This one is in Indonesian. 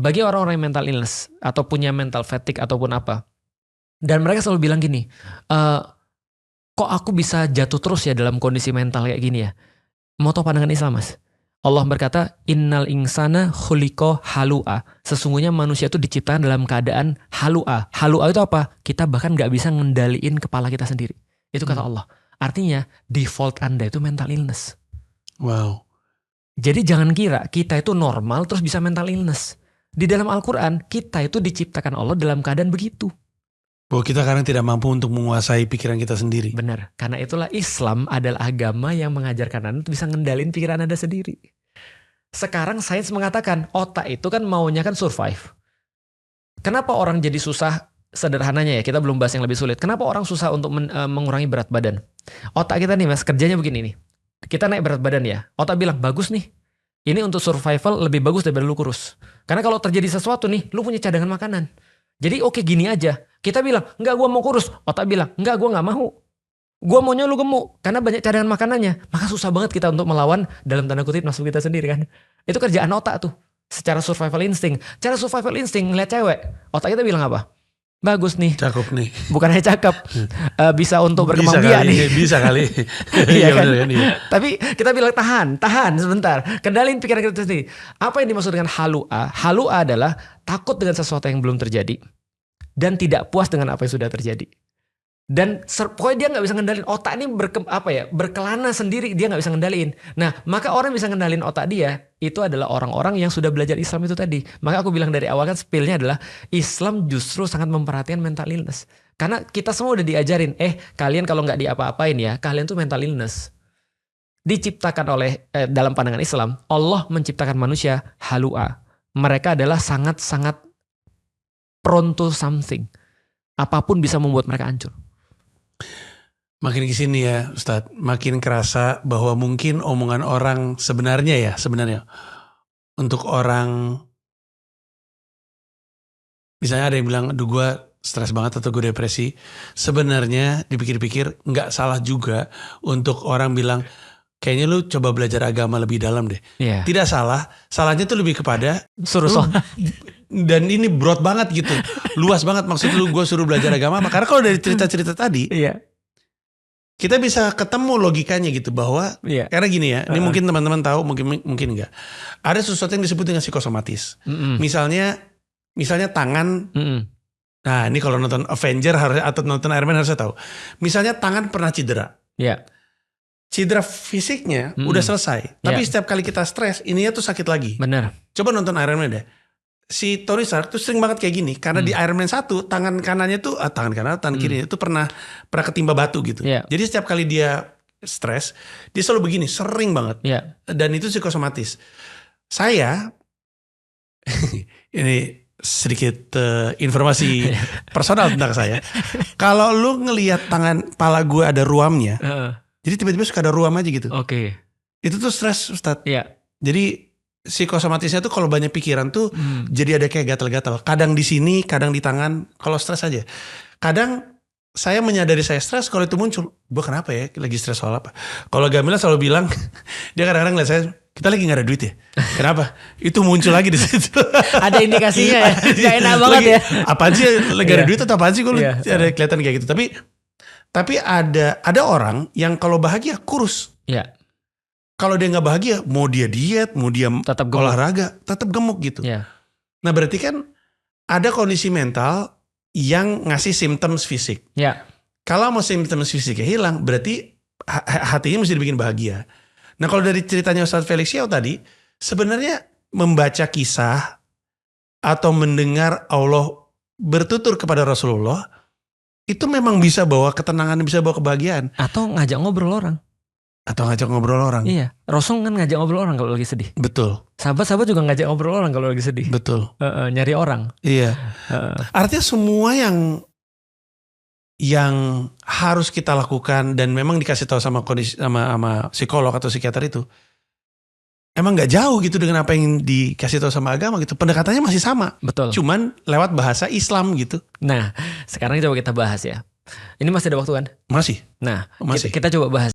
bagi orang-orang yang mental illness atau punya mental fatigue ataupun apa, dan mereka selalu bilang gini, kok aku bisa jatuh terus ya dalam kondisi mental kayak gini ya? Mau tahu pandangan Islam, Mas? Allah berkata, innal insana khuliqa halu'a. Sesungguhnya manusia itu diciptakan dalam keadaan halu'a. Halu'a itu apa? Kita bahkan gak bisa ngendaliin kepala kita sendiri. Itu kata Allah. Artinya default Anda itu mental illness. Wow. Jadi jangan kira kita itu normal terus bisa mental illness. Di dalam Al-Quran, kita itu diciptakan Allah dalam keadaan begitu. Bahwa kita kadang tidak mampu untuk menguasai pikiran kita sendiri. Benar, karena itulah Islam adalah agama yang mengajarkan Anda bisa ngendalin pikiran Anda sendiri. Sekarang sains mengatakan otak itu kan maunya kan survive. Kenapa orang jadi susah, sederhananya ya, kita belum bahas yang lebih sulit. Kenapa orang susah untuk mengurangi berat badan? Otak kita nih Mas, kerjanya begini nih. Kita naik berat badan ya, otak bilang bagus nih. Ini untuk survival lebih bagus daripada lu kurus. Karena kalau terjadi sesuatu nih, lu punya cadangan makanan. Jadi oke gini aja. Kita bilang, enggak gue mau kurus. Otak bilang, enggak gue gak mau. Gue maunya lu gemuk. Karena banyak cadangan makanannya. Maka susah banget kita untuk melawan dalam tanda kutip nafsu kita sendiri kan. Itu kerjaan otak tuh. Secara survival instinct. Cara survival instinct ngeliat cewek. Otak kita bilang apa? Bagus nih. Cakep nih. Bukan hanya cakep. Bisa untuk berkembang biak nih. Bisa kali. Iya kan? Iya. Tapi kita bilang tahan sebentar. Kendalin pikiran kita sendiri. Apa yang dimaksud dengan halu'a? Halu'a adalah takut dengan sesuatu yang belum terjadi. Dan tidak puas dengan apa yang sudah terjadi. Dan pokoknya dia gak bisa ngendalin. Otak ini berkelana sendiri. Dia gak bisa ngendalin. Nah maka orang bisa ngendalin otak dia. Itu adalah orang-orang yang sudah belajar Islam itu tadi. Maka aku bilang dari awal kan spillnya adalah Islam justru sangat memperhatikan mental illness. Karena kita semua udah diajarin. Kalian kalau gak diapa-apain ya, kalian tuh mental illness. Diciptakan oleh dalam pandangan Islam, Allah menciptakan manusia halu'a. Mereka adalah sangat-sangat prone to something. Apapun bisa membuat mereka hancur. Makin kesini ya Ustadz, makin kerasa bahwa mungkin omongan orang sebenarnya untuk orang, misalnya ada yang bilang, aduh gue stres banget atau gue depresi. Sebenarnya dipikir-pikir gak salah juga untuk orang bilang, kayaknya lu coba belajar agama lebih dalam deh. Yeah. Tidak salah, salahnya tuh lebih kepada dan ini broad banget gitu, luas banget maksud lu gue suruh belajar agama. Karena kalau dari cerita-cerita tadi, kita bisa ketemu logikanya gitu bahwa karena gini ya, ini mungkin teman-teman tahu, mungkin enggak. Ada sesuatu yang disebut dengan psikosomatis. Misalnya tangan. Nah ini kalau nonton Avenger atau nonton Iron Man harusnya tahu. Misalnya tangan pernah cedera. Cedera fisiknya udah selesai. Tapi setiap kali kita stres, ininya tuh sakit lagi. Benar. Coba nonton Iron Man deh. Si Tony Stark tuh sering banget kayak gini. Karena di Iron Man 1, tangan kanannya tuh, tangan kanan, tangan kirinya itu pernah ketimba batu gitu. Jadi setiap kali dia stres, dia selalu begini, sering banget. Dan itu psikosomatis. Saya, ini sedikit informasi personal tentang saya. Kalau lu ngelihat tangan pala gue ada ruamnya, jadi tiba-tiba suka ada ruam aja gitu. Itu tuh stres Ustadz. Jadi psikosomatisnya tuh kalau banyak pikiran tuh jadi ada kayak gatal-gatal. Kadang di sini, kadang di tangan. Kalau stres aja. Kadang saya menyadari saya stres kalau itu muncul. Gue kenapa ya? Lagi stres soal apa? Kalau Gamila selalu bilang, dia kadang-kadang ngeliat saya, kita lagi gak ada duit ya? Kenapa? Itu muncul lagi di situ. Ada indikasinya ya? Gak enak banget ya? Apaan sih? Lagi ada duit atau apaan sih? Kalau ada kelihatan kayak gitu. Tapi ada orang yang kalau bahagia kurus. Kalau dia gak bahagia, mau dia diet, mau dia tetap olahraga, tetap gemuk gitu. Nah berarti kan ada kondisi mental yang ngasih symptoms fisik. Kalau mau symptoms fisiknya hilang, berarti hatinya mesti dibikin bahagia. Nah kalau dari ceritanya Ustadz Felix Xiao tadi, sebenarnya membaca kisah atau mendengar Allah bertutur kepada Rasulullah, itu memang bisa bawa ketenangan, bisa bawa kebahagiaan. Atau ngajak ngobrol orang. Iya, Rasul kan ngajak ngobrol orang kalau lagi sedih. Betul. Sahabat-sahabat juga ngajak ngobrol orang kalau lagi sedih. Betul. Nyari orang. Iya. Artinya semua yang harus kita lakukan dan memang dikasih tahu sama psikolog atau psikiater itu, emang nggak jauh gitu dengan apa yang dikasih tahu sama agama gitu. Pendekatannya masih sama. Betul. Cuman lewat bahasa Islam gitu. Nah, sekarang coba kita bahas ya. Ini masih ada waktu kan? Masih. Nah, kita coba bahas.